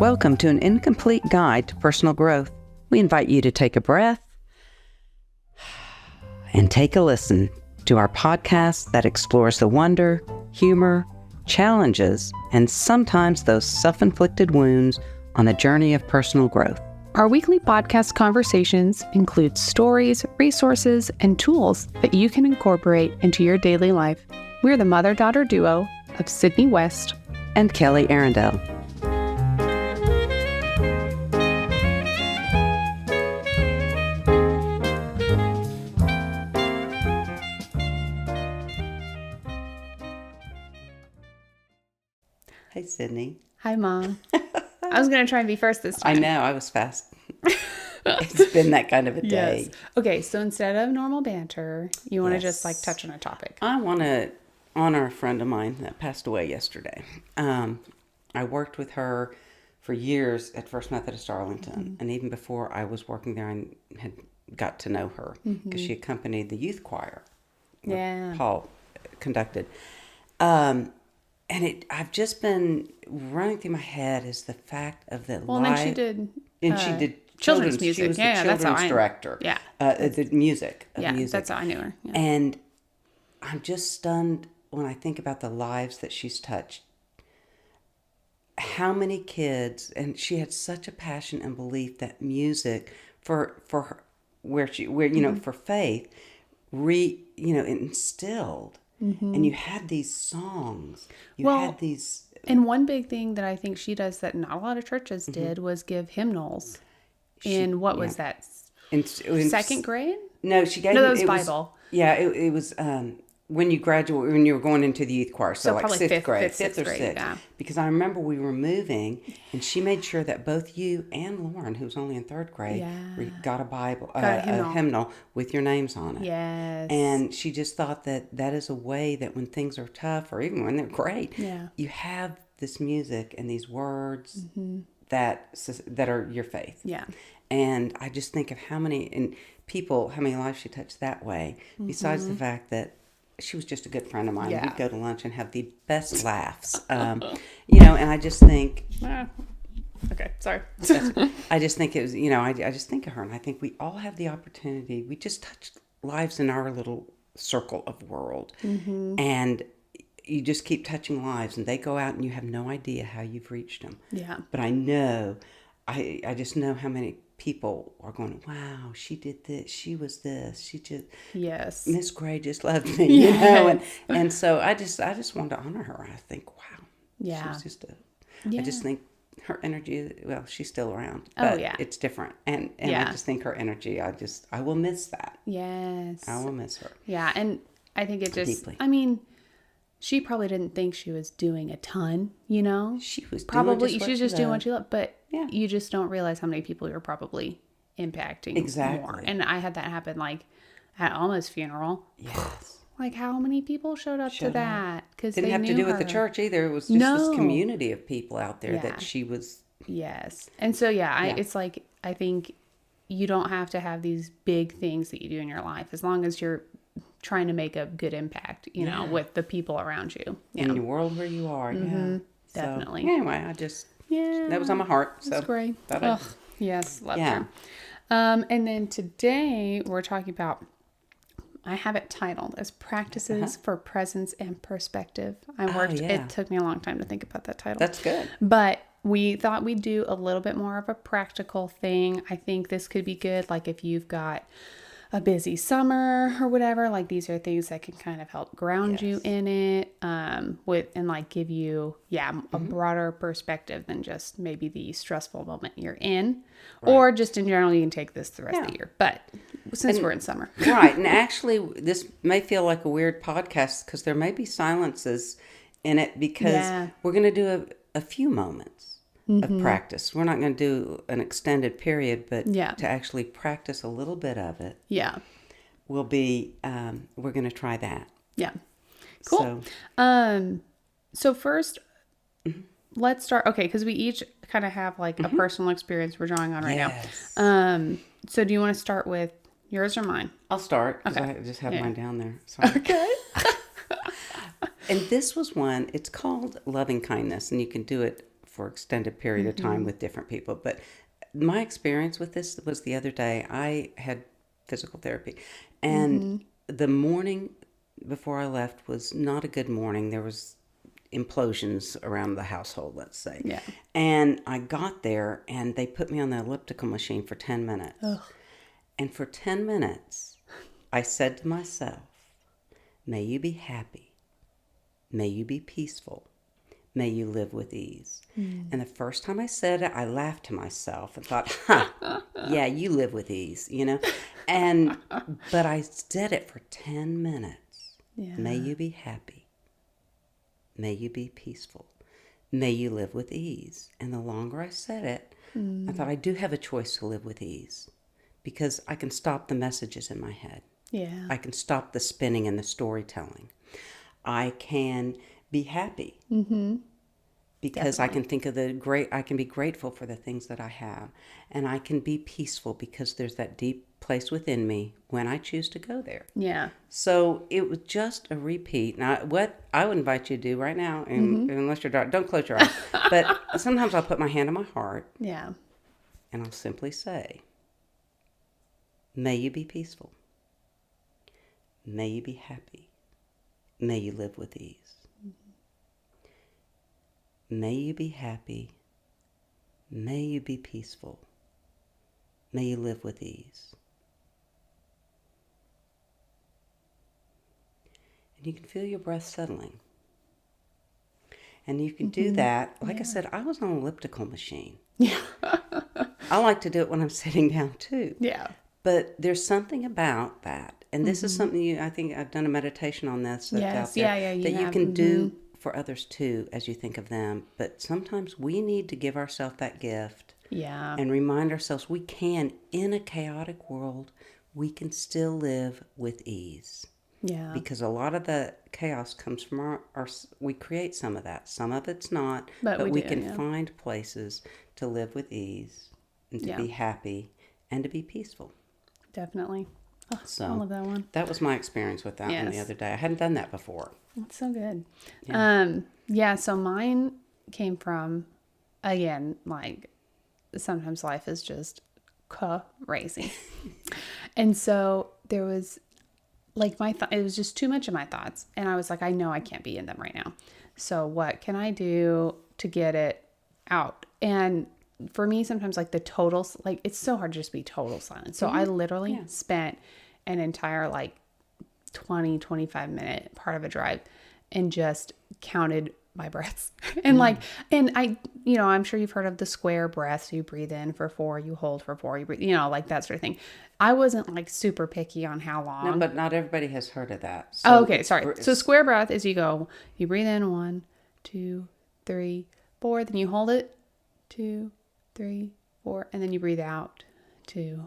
Welcome to an incomplete guide to personal growth. We invite you to take a breath and take a listen to our podcast that explores the wonder, humor, challenges, and sometimes those self-inflicted wounds on the journey of personal growth. Our weekly podcast conversations include stories, resources, and tools that you can incorporate into your daily life. We're the mother-daughter duo of Sydney West and Kelly Arundel. Hey, Sydney. Hi, Mom. I was going to try and be first this time. I know, I was fast. It's been that kind of a day. Yes. Okay, so instead of normal banter, you want to just touch on a topic. I want to honor a friend of mine that passed away yesterday. I worked with her for years at First Methodist Arlington. And even before I was working there, I had got to know her because she accompanied the youth choir. Paul conducted. And I've just been running through my head is the fact of the Well, and then she did... she did children's music. She was the children's director. Yeah. The music. Yeah, music. that's how I knew her. Yeah. And I'm just stunned when I think about the lives that she's touched. How many kids, and she had such a passion and belief that music for her, where for faith, instilled. And you had these songs. You had these. And one big thing that I think she does that not a lot of churches did was give hymnals. Was that? In second grade? No, she gave. No, that was Bible. It was when you graduate, when you were going into the youth choir. So like probably fifth grade. Yeah. Because I remember we were moving, and she made sure that both you and Lauren, who was only in third grade, got a Bible, a hymnal with your names on it. Yes. And she just thought that is a way that when things are tough, or even when they're great, you have this music and these words that are your faith. Yeah. And I just think of how many lives she touched that way, besides the fact that she was just a good friend of mine. Yeah. We'd go to lunch and have the best laughs. And I just think... Okay, sorry. I just think it was, I just think of her, and I think we all have the opportunity. We just touch lives in our little circle of world. And you just keep touching lives, and they go out, and you have no idea how you've reached them. Yeah. But I know, I just know how many people are going, wow, she did this, she was this, she just, Miss Gray just loved me, and so I just wanted to honor her. I think, wow, she was just I just think her energy, well, she's still around, but it's different, and I just think her energy, I will miss that. Yes, I will miss her. Yeah, and I think it just, deeply. I mean, she probably didn't think she was doing a ton, She was probably doing she was just doing what she loved, but Yeah. you just don't realize how many people you're probably impacting more. And I had that happen like at Alma's funeral. Yes. Like how many people showed up to that? Because didn't have to do with the church either. It was just this community of people out there that she was. Yes. And so, it's like, I think you don't have to have these big things that you do in your life as long as you're trying to make a good impact, with the people around you. In the world where you are. Definitely. So, anyway, that was on my heart. So that's great. Yes. Love her. And then today we're talking about, I have it titled as Practices for Presence and Perspective. It took me a long time to think about that title. That's good. But we thought we'd do a little bit more of a practical thing. I think this could be good. Like if you've got a busy summer or whatever, like these are things that can kind of help ground you in it, and give you, a broader perspective than just maybe the stressful moment you're in, or just in general, you can take this the rest of the year. But since we're in summer. Right. And actually this may feel like a weird podcast because there may be silences in it because we're going to do a few moments of practice. We're not going to do an extended period, but to actually practice a little bit of it. Yeah. Will be, we're going to try that. Yeah. Cool. So first, let's start. Okay. Because we each kind of have like a personal experience we're drawing on right now. So do you want to start with yours or mine? I'll start because I just have mine down there. Sorry. Okay. And this was one, it's called Loving Kindness, and you can do it for extended period of time with different people. But my experience with this was the other day. I had physical therapy, and the morning before I left was not a good morning. There was implosions around the household, let's say. Yeah. And I got there, and they put me on the elliptical machine for 10 minutes. Ugh. And for 10 minutes, I said to myself, may you be happy. May you be peaceful. May you live with ease. And the first time I said it, I laughed to myself and thought, yeah, you live with ease, you know? But I said it for 10 minutes. Yeah. May you be happy. May you be peaceful. May you live with ease. And the longer I said it, I thought I do have a choice to live with ease because I can stop the messages in my head. Yeah. I can stop the spinning and the storytelling. I can be happy because Definitely. I can think of I can be grateful for the things that I have. And I can be peaceful because there's that deep place within me when I choose to go there. Yeah. So it was just a repeat. Now, what I would invite you to do right now, and unless you're dark, don't close your eyes. But sometimes I'll put my hand on my heart. Yeah. And I'll simply say, may you be peaceful. May you be happy. May you live with ease. May you be happy. May you be peaceful. May you live with ease. And you can feel your breath settling. And you can do that. Like I said, I was on an elliptical machine. Yeah. I like to do it when I'm sitting down too. Yeah. But there's something about that. And this is something I think I've done a meditation on this that's out there that you can do for others too as you think of them. But sometimes we need to give ourselves that gift. Yeah. And remind ourselves we can, in a chaotic world, we can still live with ease. Yeah. Because a lot of the chaos comes from our we create some of that. Some of it's not, but we can find places to live with ease and to be happy and to be peaceful. Definitely. Oh, So I love that one. That was my experience with that one the other day. I hadn't done that before. That's so good. Yeah. So mine came from, again, like, sometimes life is just crazy. And so there was, like, it was just too much of my thoughts. And I was like, I know I can't be in them right now. So what can I do to get it out? And for me, sometimes, like, it's so hard to just be total silence. So I literally spent an entire, like, 25 minute part of a drive and just counted my breaths. And I'm sure you've heard of the square breath. So you breathe in for 4, you hold for 4, you breathe, like that sort of thing. I wasn't, like, super picky on how long. No, but not everybody has heard of that. So okay. Sorry. So square breath is you breathe in 1, 2, 3, 4, then you hold it 2, 3, 4, and then you breathe out 2,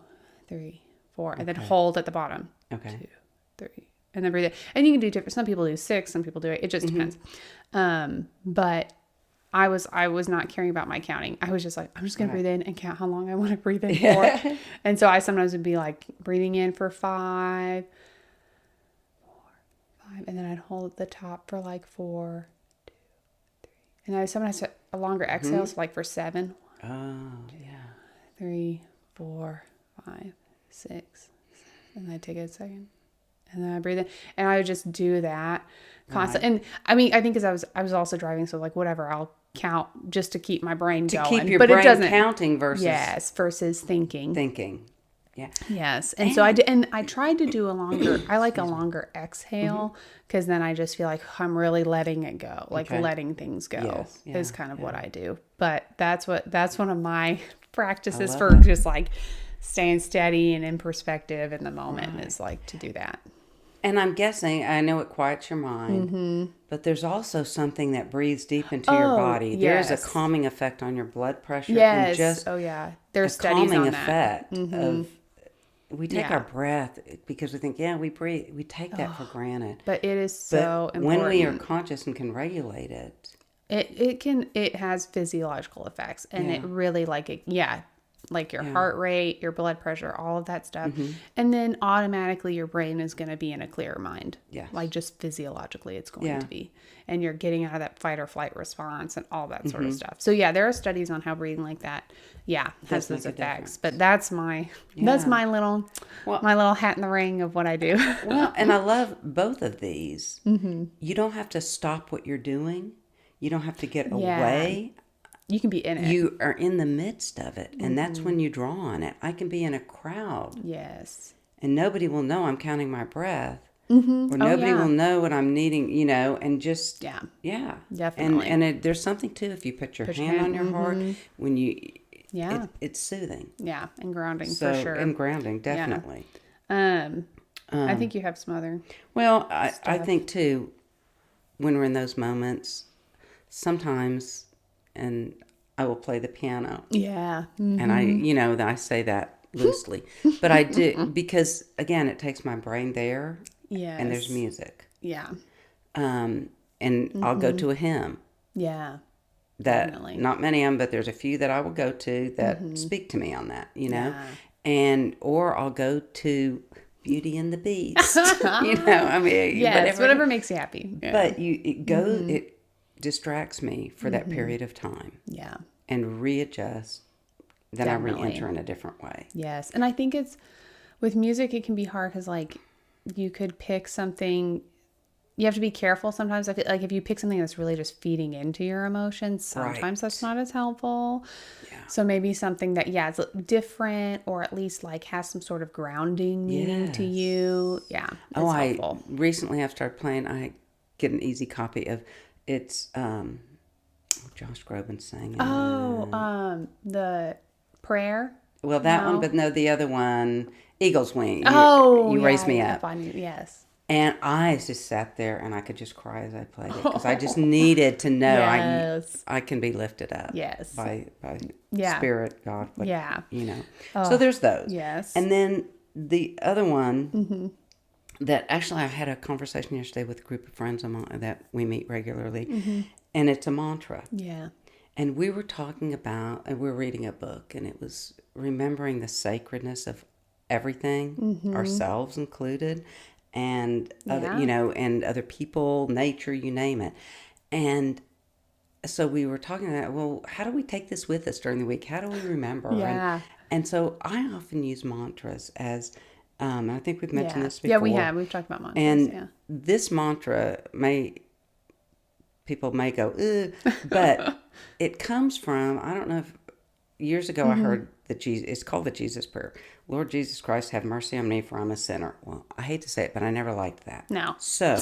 3, 4, and then hold at the bottom. Okay. 2, 3, and then breathe in. And you can do different. Some people do 6, some people do 8. It just depends. But I was not caring about my counting. I was just like, I'm just going to breathe in and count how long I want to breathe in for. And so I sometimes would be like breathing in for 5, 4, 5, and then I'd hold at the top for like 4, 2, 3. And I sometimes a longer exhale, so like for 7. Oh, yeah. 3, 4, 5, 6. And then I take a second. And then I breathe in. And I would just do that constantly. Right. And I mean, I think because I was also driving, so like whatever, I'll count just to keep my brain going. To keep your brain counting versus thinking. Thinking. Yeah. Yes. And so I tried to do a longer exhale because then I just feel like I'm really letting it go, like letting things go is kind of what I do. But that's one of my practices for just like staying steady and in perspective in the moment is like to do that. And I'm guessing, I know it quiets your mind, but there's also something that breathes deep into your body. Yes. There's a calming effect on your blood pressure. Yes. And just there's studies on that. Calming effect of, we take our breath because we think, we breathe. We take that for granted. But it is so important. When we are conscious and can regulate it. It has physiological effects and it really like your heart rate, your blood pressure, all of that stuff. And then automatically your brain is going to be in a clearer mind. Yes. Like just physiologically it's going to be. And you're getting out of that fight or flight response and all that sort of stuff. So yeah, there are studies on how breathing like that, has those effects. But that's my my little hat in the ring of what I do. Well, and I love both of these. You don't have to stop what you're doing. You don't have to get away. You can be in it. You are in the midst of it, and that's when you draw on it. I can be in a crowd. Yes. And nobody will know I'm counting my breath. Or nobody will know what I'm needing, and just... Yeah. Definitely. And there's something, too, if you put your hand on your heart, when you... it's soothing. Yeah, and grounding, for sure. And grounding, definitely. I think you have some other... Well, I think, too, when we're in those moments, sometimes... And I will play the piano. Yeah. And I say that loosely. But I do, because, again, it takes my brain there. Yes. And there's music. Yeah. And I'll go to a hymn. Yeah. Definitely. Not many of them, but there's a few that I will go to that speak to me on that, And, or I'll go to Beauty and the Beast. Yes, whatever makes you happy. Yeah. But it distracts me for that period of time. Yeah. And readjust. Then I re-enter in a different way. Yes. And I think with music, it can be hard because, like, you could pick something. You have to be careful sometimes. I feel like if you pick something that's really just feeding into your emotions, sometimes that's not as helpful. Yeah. So maybe something that, it's different, or at least like has some sort of grounding meaning to you. Yeah. Helpful. Recently I've started playing, I get an easy copy of, it's Josh Groban sang it. The prayer. Well, that one, but no, the other one, Eagle's Wing. You Raise Me Up. Yes. And I just sat there and I could just cry as I played it because I just needed to know I can be lifted up. Yes. By Spirit, God. Oh, so there's those. Yes. And then the other one that actually I had a conversation yesterday with a group of friends that we meet regularly, and it's a mantra. Yeah. And we were talking about, and we were reading a book, and it was remembering the sacredness of everything, ourselves included, and other, and other people, nature, you name it. And so we were talking about, well, how do we take this with us during the week? How do we remember? Yeah. And so I often use mantras as, I think we've mentioned this before. Yeah, we have. We've talked about mantras. And this mantra people may go, ugh, but it comes from, I don't know if years ago I heard it's called the Jesus Prayer. Lord Jesus Christ, have mercy on me, for I'm a sinner. Well, I hate to say it, but I never liked that. No. So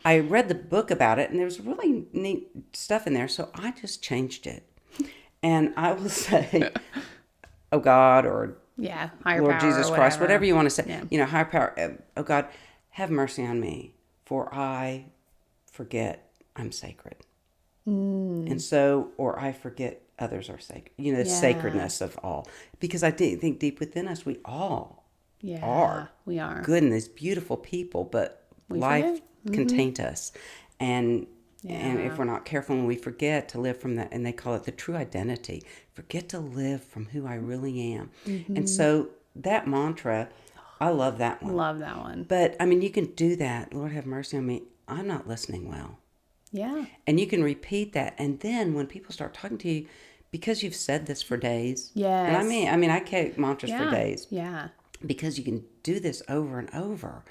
I read the book about it, and there was really neat stuff in there, so I just changed it. And I will say, oh God, or higher Lord power, Jesus Christ, whatever you want to say. Yeah. Higher power, oh God, have mercy on me, for I forget I'm sacred. And so, or I forget others are sacred. The sacredness of all. Because I think deep within us, we all are. We are. Good and these beautiful people, but life can taint us. And if we're not careful and we forget to live from that, and they call it the true identity, forget to live from who I really am. And so that mantra, I love that one. Love that one. But, I mean, you can do that. Lord, have mercy on me. I'm not listening well. Yeah. And you can repeat that. And then when people start talking to you, because you've said this for days. Yes. And I mean, I carry mantras for days. Yeah. Because you can do this over and over.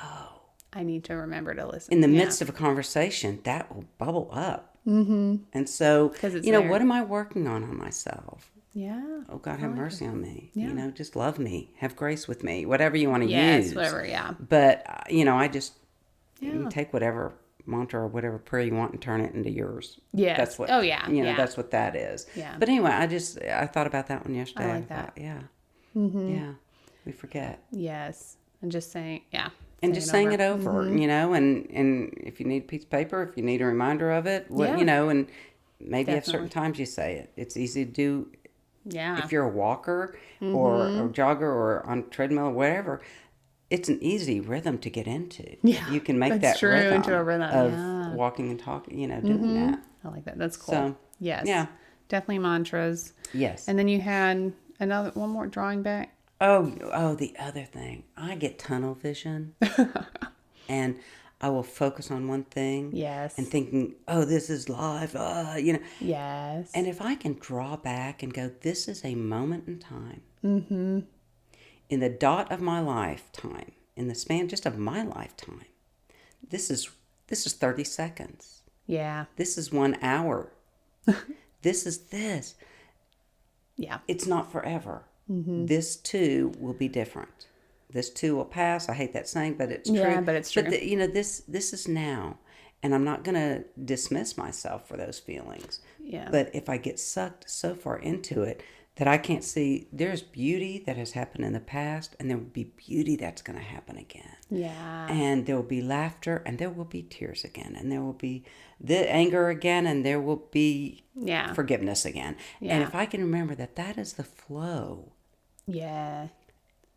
Oh. I need to remember to listen. In the midst of a conversation, that will bubble up. Mm-hmm. And so, what am I working on myself? Yeah. Oh, God, have mercy on me. Yeah. Just love me. Have grace with me. Whatever you want to use. Yes, whatever, yeah. But, I just you take whatever mantra or whatever prayer you want and turn it into yours. Yes. That's what, that's what that is. Yeah. But anyway, I thought about that one yesterday. I like that. Yeah. Mm-hmm. Yeah. We forget. Yes. And just saying, And just saying it over, and if you need a piece of paper, if you need a reminder of it, and maybe at certain times you say it. It's easy to do. Yeah. If you're a walker or a jogger or on a treadmill or whatever, it's an easy rhythm to get into. Yeah. You can make that rhythm into a rhythm of walking and talking, doing that. I like that. That's cool. So, yes. Yeah. definitely mantras. Yes. And then you had one more drawing back. Oh, the other thing. I get tunnel vision. And I will focus on one thing. Yes. And thinking, oh, this is life. Yes. And if I can draw back and go, this is a moment in time. In the dot of my lifetime, in the span just of my lifetime, this is 30 seconds. Yeah. This is 1 hour. This is this. Yeah. It's not forever. This too will be different. This too will pass. I hate that saying, but it's true. Yeah, but it's true. But this is now, and I'm not going to dismiss myself for those feelings. Yeah. But if I get sucked so far into it that I can't see, there's beauty that has happened in the past, and there will be beauty that's going to happen again. Yeah. And there will be laughter, and there will be tears again, and there will be the anger again, and there will be forgiveness again. Yeah. And if I can remember that is the flow. Yeah.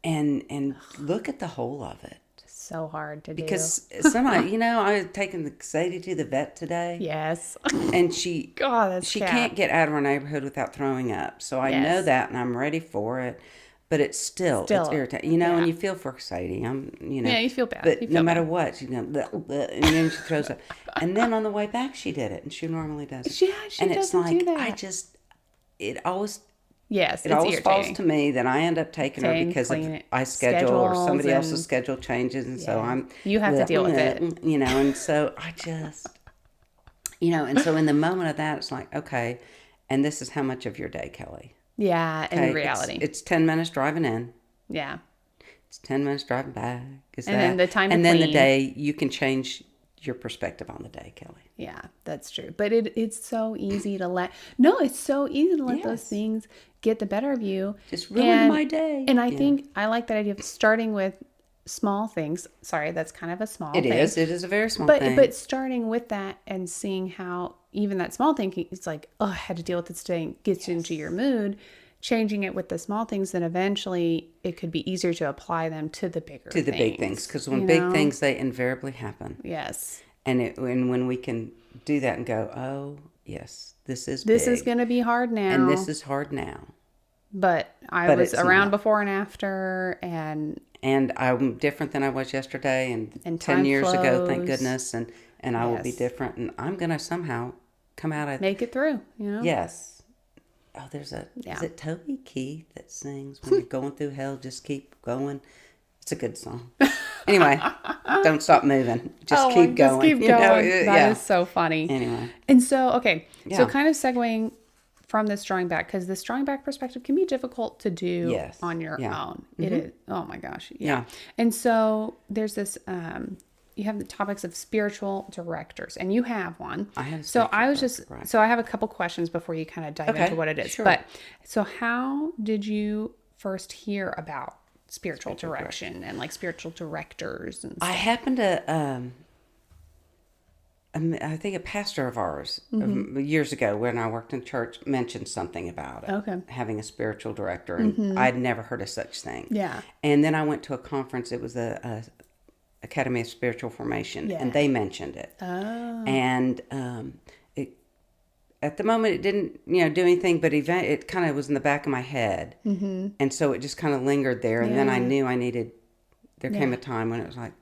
And look at the whole of it. So hard to do. Because somebody, I was taking Sadie to the vet today. Yes. And she can't get out of our neighborhood without throwing up. So I know that, and I'm ready for it. But it's still it's irritating. And you feel for Sadie. Yeah, you feel bad. But no matter what, she's going, bleh, bleh, and then she throws up. And then on the way back, she did it. And she normally doesn't. Yeah, she and doesn't do that. It always... Yes, it always falls to me that I end up taking her because I schedule or somebody else's schedule changes, and so you have to deal with it, and so I just, and so in the moment of that, it's like, okay, and this is how much of your day, Kelly? Yeah, in reality, it's 10 minutes driving in. Yeah, it's 10 minutes driving back. Then the time, and then the day you can change your perspective on the day, Kelly. Yeah, that's true. But it's so easy to let those things get the better of you. Just ruin my day. And I think I like that idea of starting with small things. Sorry, that's kind of a small thing. It is a very small thing. But starting with that and seeing how even that small thing, it's like, oh, I had to deal with this today, and gets into your mood. Changing it with the small things, then eventually it could be easier to apply them to the bigger things. To the big things. Because when big things, they invariably happen. Yes. And when we can do that and go, oh, yes, this is going to be hard now. And this is hard now. But I was around before and after, and I'm different than I was yesterday, and 10 years ago, thank goodness, and I will be different, and I'm going to somehow come out of... Make it through, Yes. Oh, there's is it Toby Keith that sings, when you're going through hell, just keep going? It's a good song. Anyway, don't stop moving. Just keep going. Just keep going. That is so funny. Anyway. And so, okay. Yeah. So kind of segueing from this drawing back, because this drawing back perspective can be difficult to do on your own. Mm-hmm. It is. Oh my gosh. Yeah. And so there's this, you have the topics of spiritual directors, and you have one. I have. So I have a couple questions before you kind of dive into what it is. Sure. But so how did you first hear about spiritual direction and like spiritual directors and stuff? I happened to, I think a pastor of ours years ago when I worked in church mentioned something about it. Okay. Having a spiritual director, and I'd never heard of such thing. Yeah. And then I went to a conference. It was a Academy of Spiritual Formation, and they mentioned it. Oh. And at the moment it didn't do anything, but it kind of was in the back of my head, and so it just kind of lingered there. And then I knew there came a time when it was like,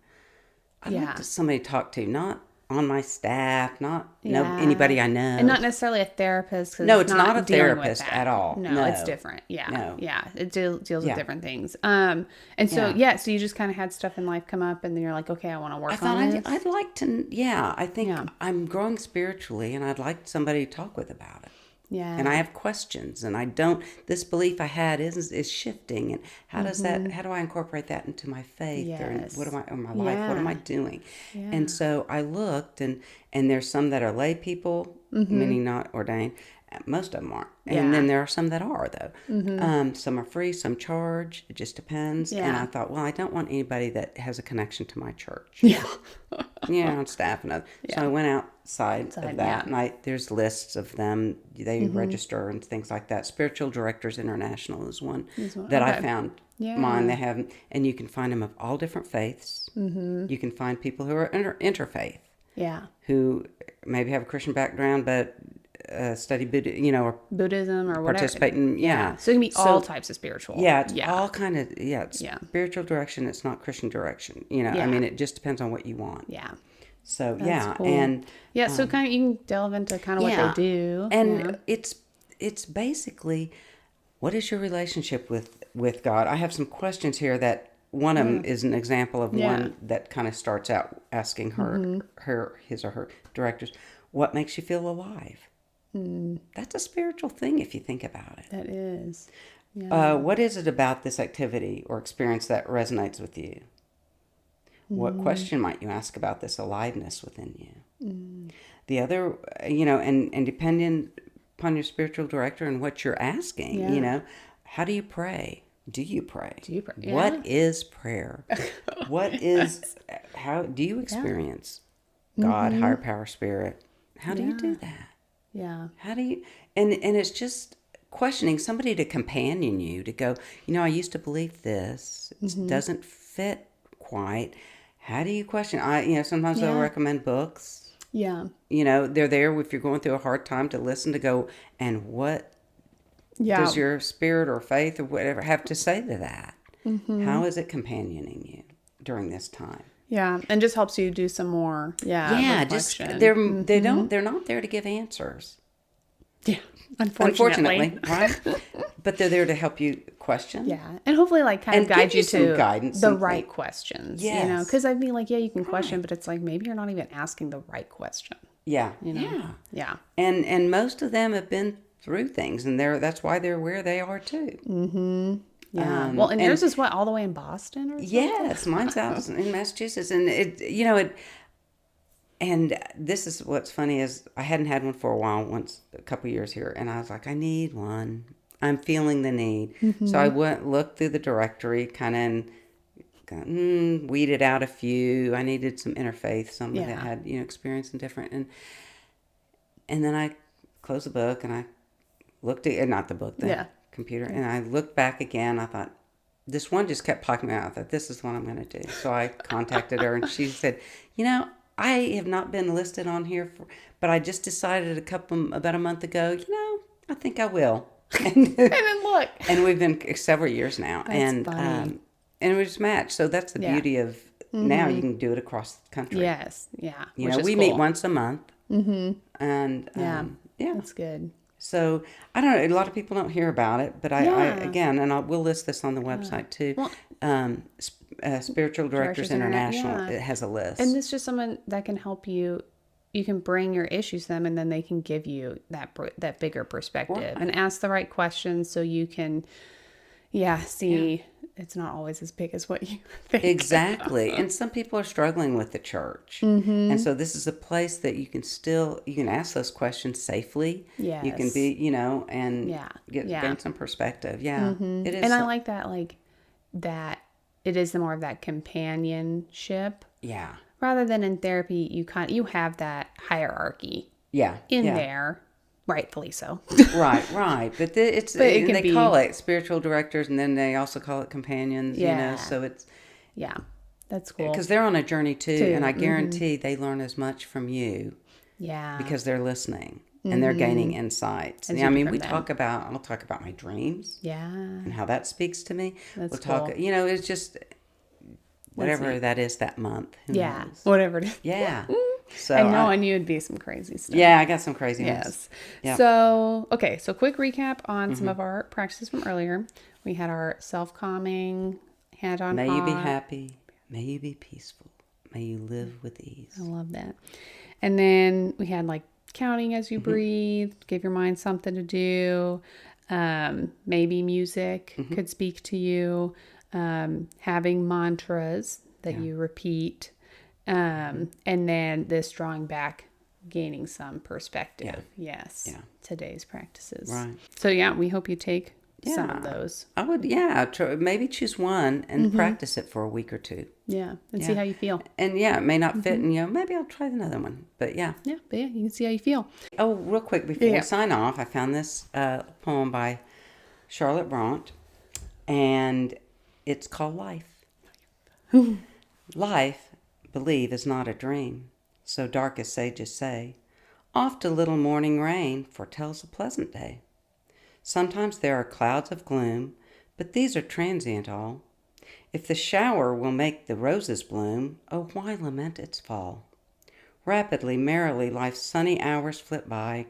I'd like somebody to talk to, not on my staff, not anybody I know, and not necessarily a therapist. No, it's not a therapist at all. No, it's different. It deals with different things. And so so you just kind of had stuff in life come up, and then you're like, okay, I want to work on this. I'd like to. I think I'm growing spiritually, and I'd like somebody to talk with about it. Yeah. And I have questions, and this belief I had is shifting, and how do I incorporate that into my faith, or my life? What am I doing? Yeah. And so I looked, and there's some that are lay people, many not ordained. Most of them aren't. And then there are some that are, though. Some are free, some charge. It just depends. Yeah. And I thought, well, I don't want anybody that has a connection to my church. Yeah. On staff and others. So I went outside of that. And there's lists of them. They register and things like that. Spiritual Directors International is one that I found. Yeah. Mine, they have, and you can find them of all different faiths. You can find people who are interfaith. Yeah. Who maybe have a Christian background, but study Buddha, or Buddhism or whatever. participate in, So it can be all types of spiritual. Yeah, it's all kind of, it's spiritual direction. It's not Christian direction. I mean, it just depends on what you want. Yeah. So, That's cool. and... so kind of you can delve into kind of what they do. And it's basically, what is your relationship with God? I have some questions here that one of them is an example of one that kind of starts out asking his or her directors, what makes you feel alive? That's a spiritual thing if you think about it. That is. What is it about this activity or experience that resonates with you? What question might you ask about this aliveness within you? The other, and depending upon your spiritual director and what you're asking, how do you pray? Do you pray? Yeah. What is prayer? What is, how do you experience God, higher power, spirit? How do you do that? Yeah. How do you, and it's just questioning somebody to companion you, to go, I used to believe this. It doesn't fit quite. How do you question? Sometimes they'll recommend books. Yeah. They're there if you're going through a hard time to listen, to go, and what does your spirit or faith or whatever have to say to that? How is it companioning you during this time? Yeah, and just helps you do some more. Just they're not there to give answers. Yeah, unfortunately, right? But they're there to help you question. Yeah, and hopefully, kind of guide you to guidance, the right questions. Yes. Because I'd be like, you can question, but it's like maybe you're not even asking the right question. Yeah, yeah. And most of them have been through things, and that's why they're where they are too. Yeah. And yours is what, all the way in Boston or something? Yes, mine's out in Massachusetts, and and this is what's funny is I hadn't had one for a while, a couple years here, and I was like, I need one. I'm feeling the need. So I looked through the directory, kind of weeded out a few. I needed some interfaith, some that had experience in different, and then I closed the book and I looked at not the book, the computer, and I looked back again. I thought, this one just kept popping out. I thought, this is what I'm going to do. So I contacted her, and she said, I have not been listed on here, but I just decided about a month ago, I think I will. And then look. And we've been several years now. That's funny. And we just matched. So that's the beauty of now you can do it across the country. Yes, yeah. We meet once a month. And that's good. So I don't know. A lot of people don't hear about it, but we'll list this on the website too. Well, Spiritual Directors International. It has a list, and it's just someone that can help you. You can bring your issues to them, and then they can give you that bigger perspective and ask the right questions, so you can, see. It's not always as big as what you think. Exactly. And some people are struggling with the church. And so this is a place that you can ask those questions safely. Yes. You can be, and gain some perspective. Yeah. It is. And I like that, that it is more of that companionship. Yeah. Rather than in therapy, you have that hierarchy. Yeah. In there. Rightfully so. Right. But they call it spiritual directors, and then they also call it companions. So it's that's cool because they're on a journey too, and I guarantee they learn as much from you. Yeah, because they're listening and they're gaining insights. I'll talk about my dreams. Yeah, and how that speaks to me. We'll talk. It's just whatever that is that month. Who knows? Whatever it is. Yeah. So and you would be some crazy stuff. Yeah, I got some crazy ones. Yes. Yeah. So quick recap on some of our practices from earlier. We had our self-calming, hand-on May you be happy. May you be peaceful. May you live with ease. I love that. And then we had counting as you breathe, give your mind something to do. Maybe music could speak to you. Having mantras that you repeat. And then this drawing back, gaining some perspective. Yeah. Yes. Yeah. Today's practices. Right. So we hope you take some of those. I would, maybe choose one and practice it for a week or two. Yeah. And see how you feel. And it may not fit, and maybe I'll try another one. But yeah. Yeah. But you can see how you feel. Oh, real quick before we sign off, I found this poem by Charlotte Bront, and it's called Life. Life, believe, is not a dream, so dark as sages say. Oft a little morning rain foretells a pleasant day. Sometimes there are clouds of gloom, but these are transient all. If the shower will make the roses bloom, oh, why lament its fall? Rapidly, merrily, life's sunny hours flit by.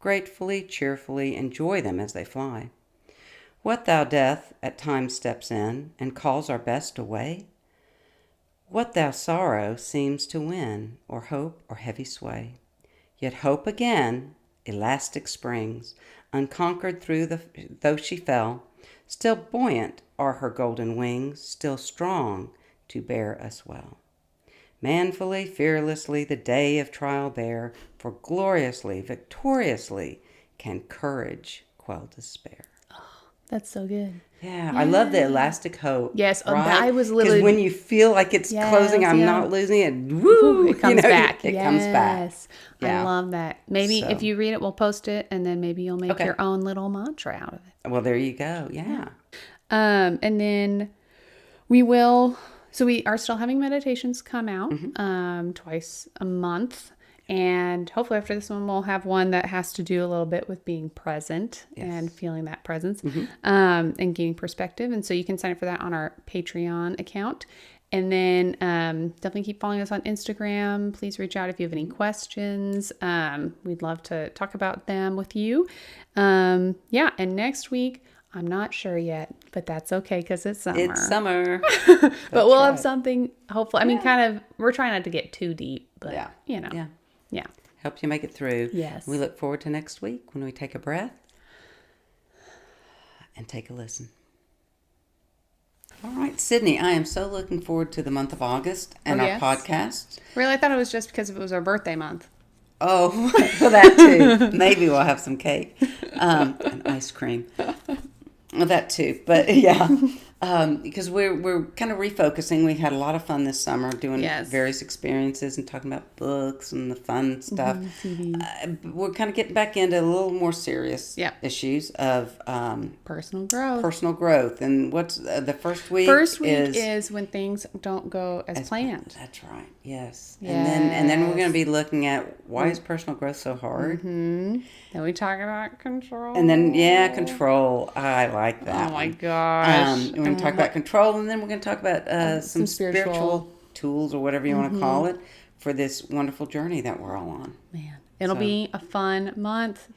Gratefully, cheerfully, enjoy them as they fly. What thou death at times steps in and calls our best away? What thou sorrow seems to win, or hope, or heavy sway? Yet hope again, elastic springs, unconquered though she fell, still buoyant are her golden wings, still strong to bear us well. Manfully, fearlessly the day of trial bear, for gloriously, victoriously can courage quell despair. That's so good. Yeah, I love the elastic hope. Yes, right? I was literally... Because when you feel like it's closing, I'm not losing it. Woo! It comes back. It comes back. Yeah. I love that. Maybe if you read it, we'll post it, and then maybe you'll make your own little mantra out of it. Well, there you go. Yeah. And then we will... So we are still having meditations come out twice a month. And hopefully after this one, we'll have one that has to do a little bit with being present and feeling that presence and gaining perspective. And so you can sign up for that on our Patreon account. And then definitely keep following us on Instagram. Please reach out if you have any questions. We'd love to talk about them with you. And next week, I'm not sure yet, but that's okay because it's summer. It's summer. But we'll have something, hopefully. I mean, we're trying not to get too deep, but Yeah. Help you make it through. Yes. We look forward to next week when we take a breath and take a listen. All right, Sydney, I am so looking forward to the month of August and our podcast. Really? I thought it was just because it was our birthday month. Oh, well, that too. Maybe we'll have some cake and ice cream. Well, that too. But yeah, because we're kind of refocusing. We had a lot of fun this summer doing various experiences and talking about books and the fun stuff. We're kind of getting back into a little more serious issues of personal growth. And what's the first week? First week is when things don't go as planned. That's right. Yes. And then we're going to be looking at why is personal growth so hard. Then we talk about control. And then control. I like that. Oh my gosh. We're going to talk about control, and then we're going to talk about some spiritual tools or whatever you want to call it for this wonderful journey that we're all on. Man, it'll be a fun month.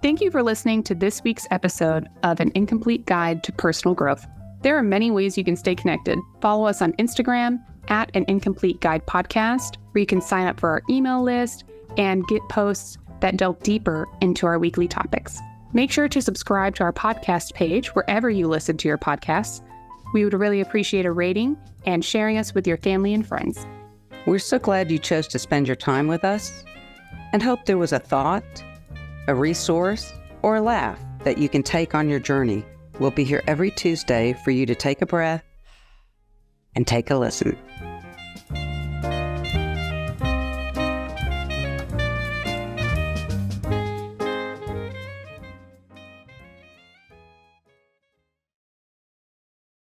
Thank you for listening to this week's episode of An Incomplete Guide to Personal Growth. There are many ways you can stay connected. Follow us on Instagram at An Incomplete Guide Podcast, where you can sign up for our email list and get posts that delve deeper into our weekly topics. Make sure to subscribe to our podcast page wherever you listen to your podcasts. We would really appreciate a rating and sharing us with your family and friends. We're so glad you chose to spend your time with us and hope there was a thought, a resource, or a laugh that you can take on your journey. We'll be here every Tuesday for you to take a breath and take a listen.